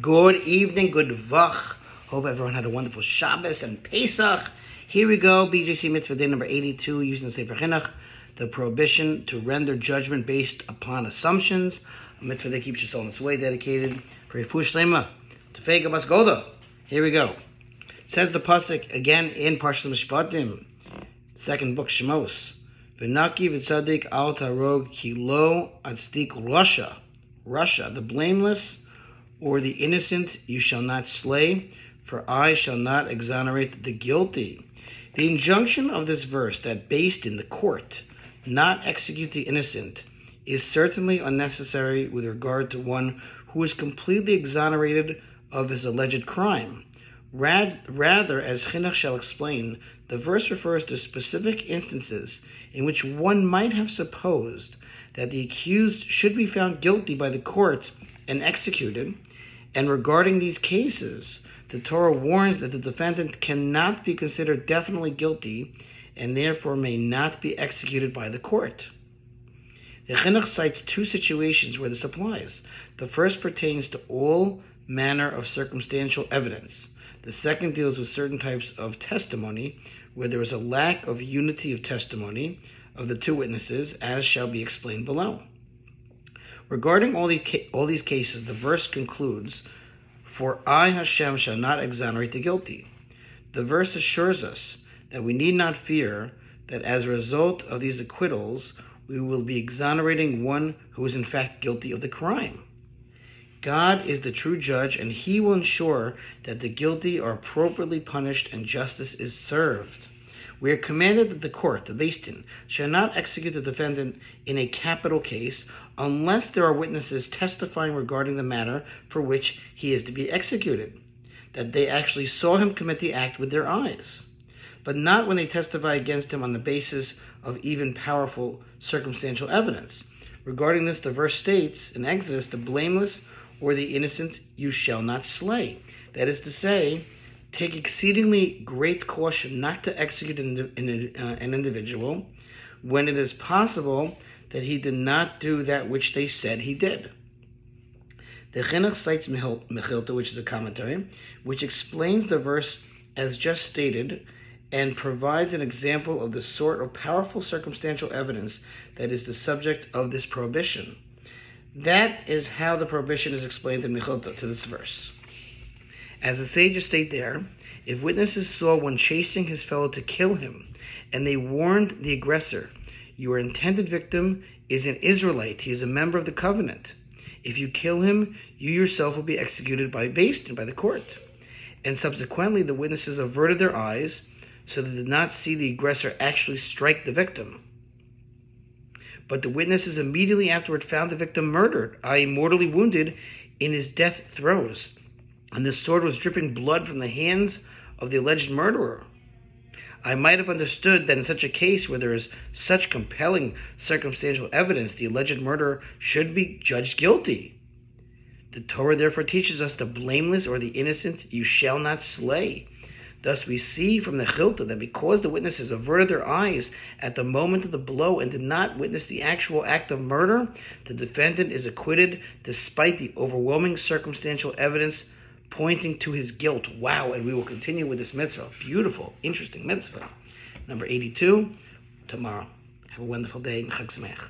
Good evening, good vach. Hope everyone had a wonderful Shabbos and Pesach. Here we go, BJC Mitzvah Day number 82, using the Sefer HaChinuch, the prohibition to render judgment based upon assumptions. A mitzvah that keeps your soul in its way, dedicated for Refuah Shlema, to Fega Bas Golda. Here we go. It says the pasuk again in Parshas Mishpatim, second book Shemos. V'naki v'tzadik al tarog ki lo atzdik Russia, the blameless or the innocent you shall not slay, for I shall not exonerate the guilty. The injunction of this verse that based in the court not execute the innocent is certainly unnecessary with regard to one who is completely exonerated of his alleged crime. Rather, as Chinuch shall explain, the verse refers to specific instances in which one might have supposed that the accused should be found guilty by the court and executed, and regarding these cases, the Torah warns that the defendant cannot be considered definitely guilty and therefore may not be executed by the court. The Chinuch cites two situations where this applies. The first pertains to all manner of circumstantial evidence. The second deals with certain types of testimony where there is a lack of unity of testimony of the two witnesses, as shall be explained below. Regarding all these cases, the verse concludes, "For I, Hashem, shall not exonerate the guilty." The verse assures us that we need not fear that as a result of these acquittals, we will be exonerating one who is in fact guilty of the crime. God is the true judge, and He will ensure that the guilty are appropriately punished and justice is served. We are commanded that the court, the Beis Din, shall not execute the defendant in a capital case unless there are witnesses testifying regarding the matter for which he is to be executed, that they actually saw him commit the act with their eyes, but not when they testify against him on the basis of even powerful circumstantial evidence. Regarding this, the verse states in Exodus, "The blameless or the innocent you shall not slay." That is to say, take exceedingly great caution not to execute an individual when it is possible that he did not do that which they said he did. The Chinuch cites Mechilta, which is a commentary, which explains the verse as just stated and provides an example of the sort of powerful circumstantial evidence that is the subject of this prohibition. That is how the prohibition is explained in Mechilta to this verse. As the sages state there, if witnesses saw one chasing his fellow to kill him, and they warned the aggressor, your intended victim is an Israelite, he is a member of the covenant. If you kill him, you yourself will be executed by Beis Din, by the court. And subsequently, the witnesses averted their eyes, so they did not see the aggressor actually strike the victim. But the witnesses immediately afterward found the victim murdered, i.e. mortally wounded, in his death throes, and the sword was dripping blood from the hands of the alleged murderer. I might have understood that in such a case where there is such compelling circumstantial evidence, the alleged murderer should be judged guilty. The Torah therefore teaches us the blameless or the innocent you shall not slay. Thus we see from the Chilta that because the witnesses averted their eyes at the moment of the blow and did not witness the actual act of murder, the defendant is acquitted despite the overwhelming circumstantial evidence pointing to his guilt. Wow, and we will continue with this mitzvah. Beautiful, interesting mitzvah. Number 82, tomorrow. Have a wonderful day and Chag Sameach.